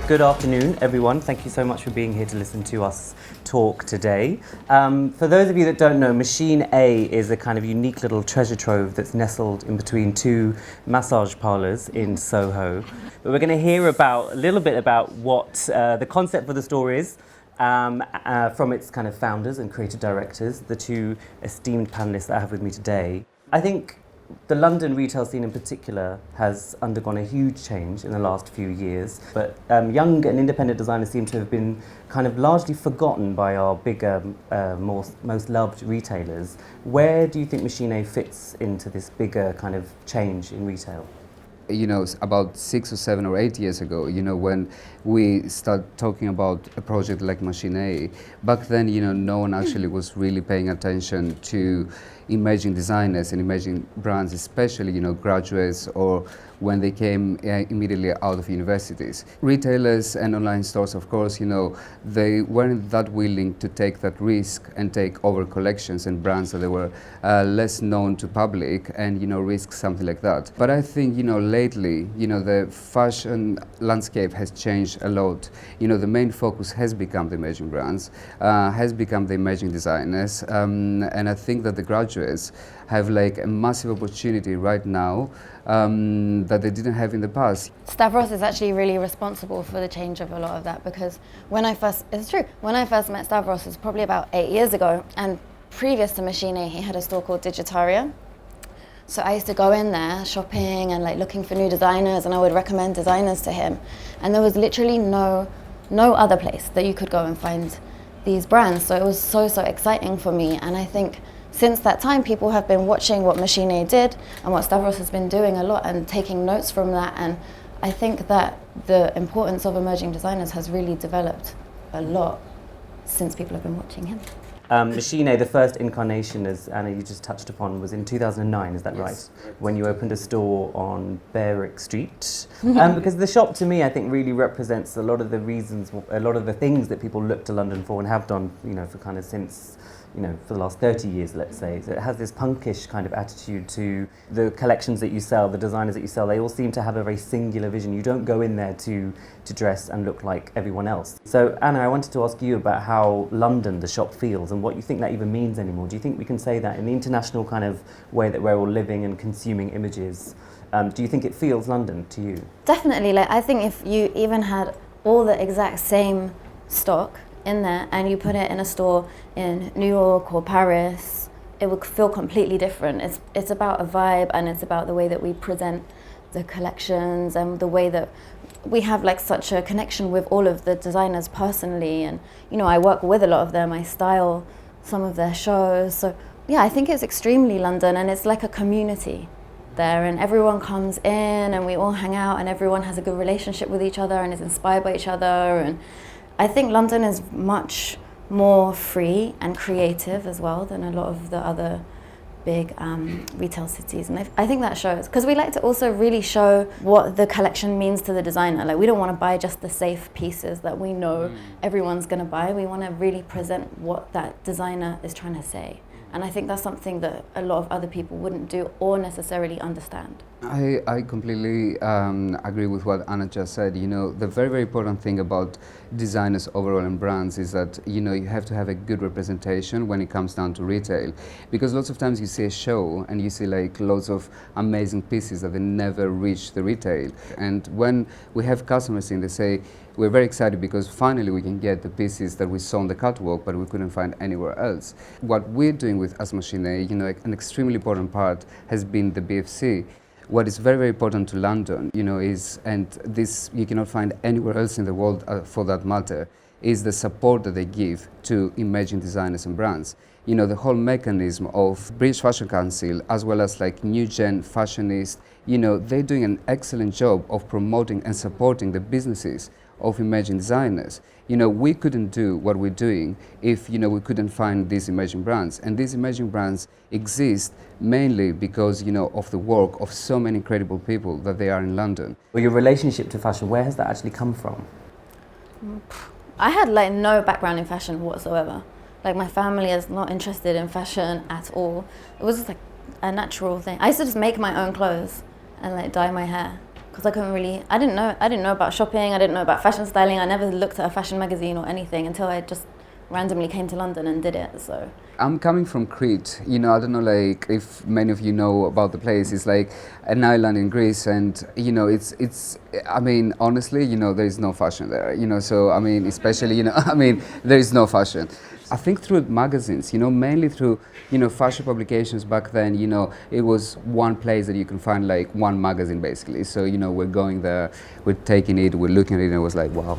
Good afternoon, everyone. Thank you so much for being here to listen to us talk today. For those of you that don't know, Machine A is a kind of unique little treasure trove that's nestled in between two massage parlours in Soho. But we're going to hear a little bit about what the concept for the store is from its kind of founders and creative directors, the two esteemed panellists that I have with me today. I think the London retail scene in particular has undergone a huge change in the last few years, but young and independent designers seem to have been kind of largely forgotten by our bigger, most loved retailers. Where do you think Machine A fits into this bigger kind of change in retail? You know, about 6 or 7 or 8 years ago, you know, when we started talking about a project like Machine A, back then, you know, no one actually was really paying attention to emerging designers and emerging brands, especially, you know, graduates or when they came immediately out of universities. Retailers and online stores, of course, you know, they weren't that willing to take that risk and take over collections and brands that they were less known to public and, you know, risk something like that. But I think, you know, lately, you know, the fashion landscape has changed a lot. You know, the main focus has become the emerging brands, has become the emerging designers, and I think that the graduates have like a massive opportunity right now that they didn't have in the past. Stavros is actually really responsible for the change of a lot of that, because when I first met Stavros, it was probably about 8 years ago, and previous to Machine A, he had a store called Digitaria. So I used to go in there shopping and like looking for new designers, and I would recommend designers to him. And there was literally no other place that you could go and find these brands. So it was so exciting for me. And I think since that time, people have been watching what Machine A did and what Stavros has been doing a lot and taking notes from that. And I think that the importance of emerging designers has really developed a lot since people have been watching him. Machine A, the first incarnation, as Anna, you just touched upon, was in 2009, is that Yes. right? When you opened a store on Berwick Street. Because the shop, to me, I think really represents a lot of the reasons, a lot of the things that people look to London for and have done, you know, for kind of since, you know, for the last 30 years, let's say. So it has this punkish kind of attitude to the collections that you sell, the designers that you sell. They all seem to have a very singular vision. You don't go in there to dress and look like everyone else. So Anna, I wanted to ask you about how London, the shop, feels and what you think that even means anymore. Do you think we can say that in the international kind of way that we're all living and consuming images? Do you think it feels London to you? Definitely. Like, I think if you even had all the exact same stock in there and you put it in a store in New York or Paris, it would feel completely different. It's about a vibe, and it's about the way that we present the collections and the way that we have like such a connection with all of the designers personally. And you know, I work with a lot of them, I style some of their shows. So yeah, I think it's extremely London, and it's like a community there, and everyone comes in and we all hang out and everyone has a good relationship with each other and is inspired by each other. And I think London is much more free and creative as well than a lot of the other big retail cities, and I think that shows, because we like to also really show what the collection means to the designer. Like, we don't want to buy just the safe pieces that we know everyone's going to buy. We want to really present what that designer is trying to say, and I think that's something that a lot of other people wouldn't do or necessarily understand. I completely agree with what Anna just said. You know, the very important thing about designers overall and brands is that, you know, you have to have a good representation when it comes down to retail, because lots of times you see a show and you see like lots of amazing pieces that they never reach the retail, and when we have customers in, they say, we're very excited because finally we can get the pieces that we saw on the catwalk but we couldn't find anywhere else. What we're doing with as Machine A, you know, an extremely important part has been the BFC. What is very important to London, you know, is, and this you cannot find anywhere else in the world for that matter, is the support that they give to emerging designers and brands. You know, the whole mechanism of British Fashion Council, as well as like New Gen Fashionists, you know, they're doing an excellent job of promoting and supporting the businesses of emerging designers. You know, we couldn't do what we're doing if, you know, we couldn't find these emerging brands. And these emerging brands exist mainly because, you know, of the work of so many incredible people that they are in London. Well, your relationship to fashion, where has that actually come from? I had like no background in fashion whatsoever. Like, my family is not interested in fashion at all. It was just like a natural thing. I used to just make my own clothes and like dye my hair. because I didn't know about shopping, I didn't know about fashion styling, I never looked at a fashion magazine or anything until I just randomly came to London and did it. So I'm coming from Crete, you know, I don't know like if many of you know about the place. It's like an island in Greece, and you know, it's I mean, honestly, you know, there is no fashion there, you know, so I mean, especially, you know, I mean, there is no fashion. I think through magazines, you know, mainly through, you know, fashion publications back then, you know, it was one place that you can find like one magazine basically. So, you know, we're going there, we're taking it, we're looking at it, and it was like, wow.